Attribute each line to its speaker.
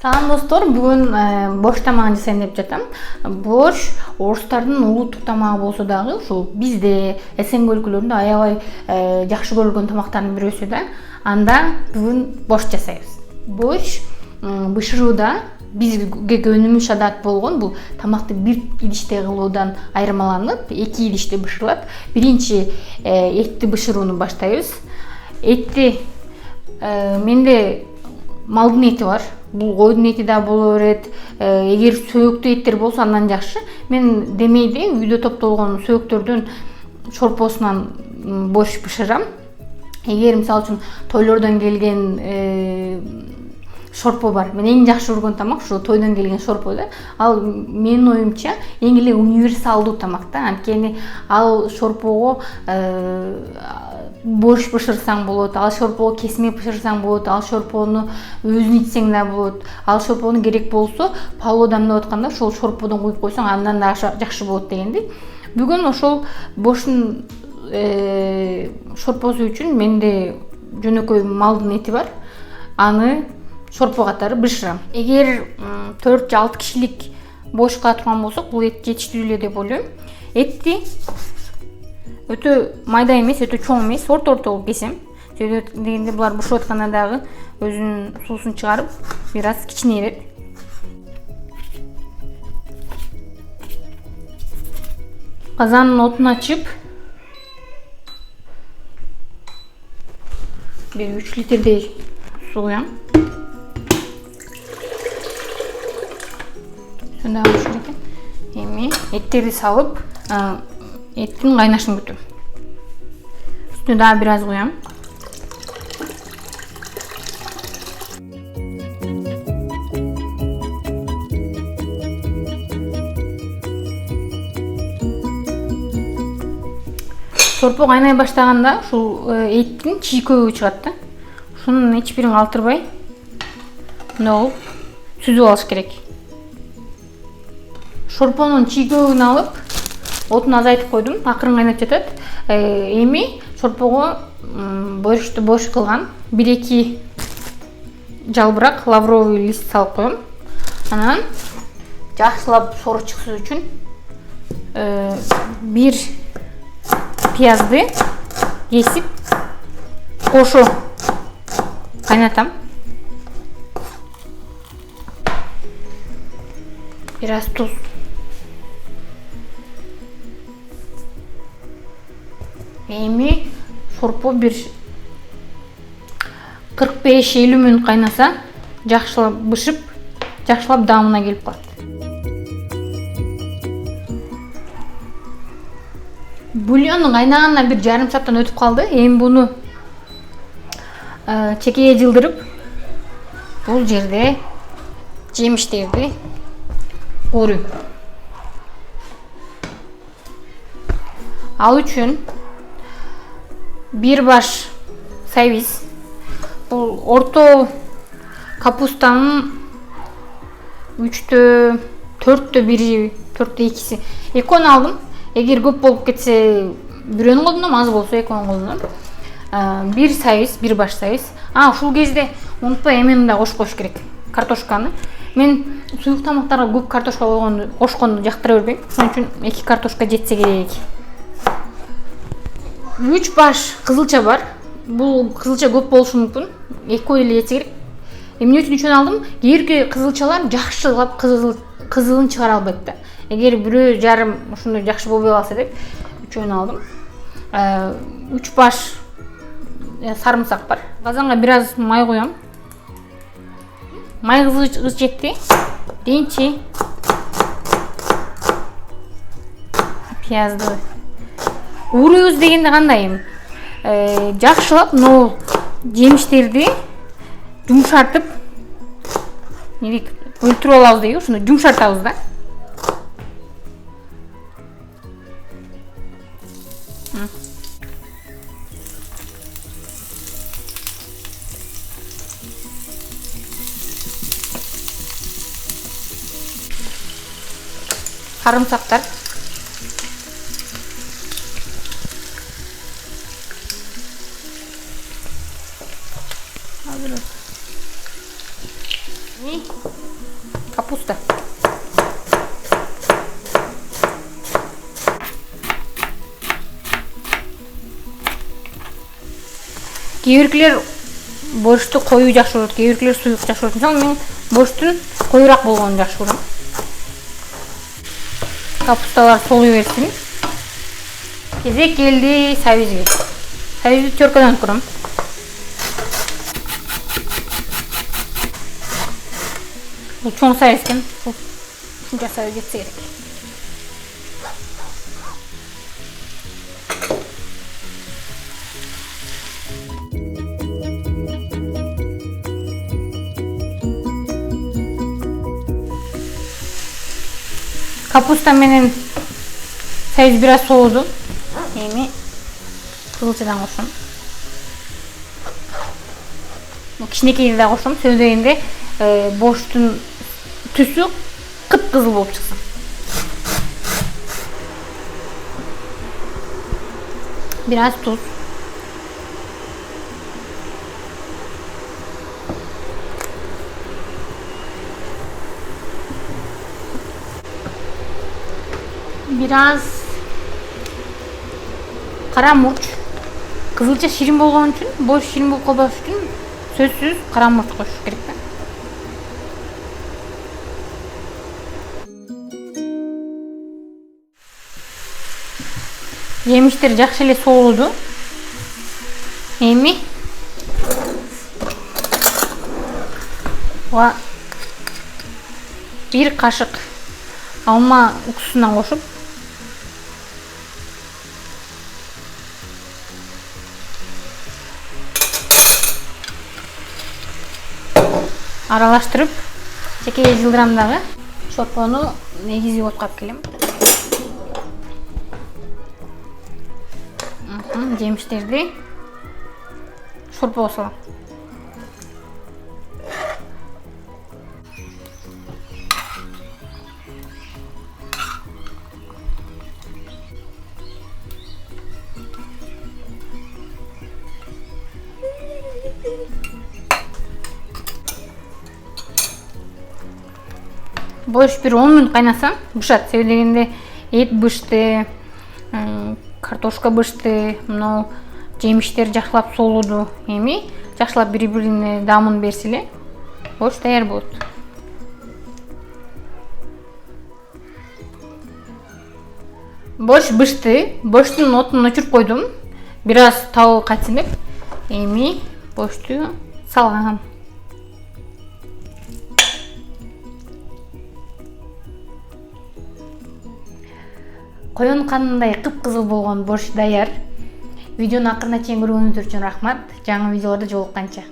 Speaker 1: Салам достор, бүгүн борщ тамагын жасайын деп жатам. Борщ орустардын улуттук тамагы болсо дагы, ушул бизде СНГ өлкөлөрүндө аябай жакшы көрүлгөн тамактардын бирөөсү да. Анда бүгүн борщ жасайбыз. Борщ бышырууда бизге өнүмүш адат болгон бул тамакты бир идиште кылуудан айырмаланып, эки идиште бышырылат. Биринчи этти бышырууну баштайбыз. Этти менде малдын эти бар. Бул койдун эти да боло берет. Эгер сөөктүү эттер болсо андан жакшы. Мен демейде үйдө топтолгон сөөктөрдүн шорпосунан борщ бышырам. Эгер мисалы үчүн тойлордон келген шорпо бар. Мен эң жакшы көргөн тамак ушу тойдон келген шорпо да. Ал менин оюмча эң эле универсалдуу тамак да. Анткени ал шорпого борщ бышырсаң болот, ал шорпого кесме бышырсаң болот, ал шорпону өзүн ичсең да болот. Ал шорпону керек болсо палоо дамдап атканда ошол шорподон куюп койсоң андан да жакшы болот дегенди. Бүгүн ошол борщтун шорпосу үчүн менде жөнөкөй малдын эти бар. Аны шорпо катары бышырам. Эгер 4 же 6 кишилик борщ кыла турган болсок, бул эт жетиштүү эле деп ойлойм. Этти өтө майда эмес, өтө чоң эмес, орто кылып кесем. Дегенде булар бышырып атканда дагы өзүнүн суусун чыгарып, бир аз кичинейет. Казандын отун ачып, бир 3 литрдей суу куям. Шундай болуш керек. Эми эттерди салып, эттин кайнашын күтөм. Үстүнө дагы бир аз куям. Шорпо кайнай баштаганда ушул эттин чийкөөгү чыгат да. Ушунун эч бирин калтырбай мындай сүзүп алыш керек. Шорпонун чийкөөгүн алып, отун азайтып койдум, акырын кайнап жатат. Эми шорпого борщ кылган 1-2 жалбырак лавровый лист салып коем. Анан жакшылап сору чыксын үчүн бир пиязды кесип кошо кайнатам. Бир аз туз. Эми шорпо бир 45-50 мүнөт кайнаса, жакшылап бышып, жакшылап даамына келип калат. Бульондун кайнаганына бир жарым сааттан өтүп калды. Эми буну чекеге жылдырып, бул жерде жемиштерди куурuyum. Ал үчүн бир баш сайвиз, бул орто капустанын 3/4 1/4 2-си. Экөөнү алдым. Эгер көп болуп кетсе, бирөөнү колдоном, аз болсо экөөнү колдоном. Бир сайвиз, бир баш сайвиз. Ушул кезде унутпай эмени да кошуп коюш керек. Картошканы. Мен суюк тамактарга көп картошка кошконду жактыра бербейм. Ошон үчүн 2 картошка жетсе керек. 3 баш кызылча бар. Бул кызылча көп болушу мүмкүн. Экөө эле жетсе керек. Эмне үчүн 3 алдым? Кийинки кызылчалар жакшылап кызылын чыгара албайт да. Эгер бирөө жарым ушундай жакшы болбой калса деп 3 алдым. 3 баш сарымсак бар. Казанга бир аз май коям. Май кызычекти денчи пиязды уурuyбуз дегенде кандай? Жакшылап могу жемиштерди жумшартып, өлтүрүп алабыз дейби, ушуну жумшартабыз да. Sarımsaklar. Hazır. Капуста. Кээ биркилер боршту коюу жакшы көрөт, кээ биркилер суюк жакшы көрөт. Мисалы мен борштун коюураак болгонун жакшы көрөм. Капусталар солуй берсин. Кезек келди сабизге. Сабизди теркадан өткөрөм. Бул чоң сабиз экен. Ушунча сабиз жетсе керек. Капуста менен сабиз бир аз соолуду. Эми кызылчадан кошом. Кичинекейди да кошом. Сөз дегенде борштун түсү кып-кызыл болуп чыксын. Бир аз туз. Бир аз кара мурч. Кызылча ширин болгон үчүн, борщ ширин болуп калбаш үчүн сөзсүз кара мурч коюш керек да. Жемиштер жакшы эле соолуду. Эми бир кашык алма уксусунан кошуп аралаштырып чекеге жылдырам дагы. Шорпону негизги откап келем. Жемиштерди шорпого салам. Борщ бир 10 мүнөт кайнаса бышат. Себеби дегенде эт бышты, картошка бышты, мына жемиштер жакшылап соолуду. Эми жакшылап бири-бирине даамын берсе эле борщ даяр болот. Борщ бышты. Борщтун отун өчүрүп койдум. Бир аз табы кайтсын деп. Эми борщту салгам. Коюн канындай кып-кызыл болгон борщ даяр. Видеону акырына чейин көргөнүңүздөр үчүн рахмат. Жаңы видеолордо жолукканча.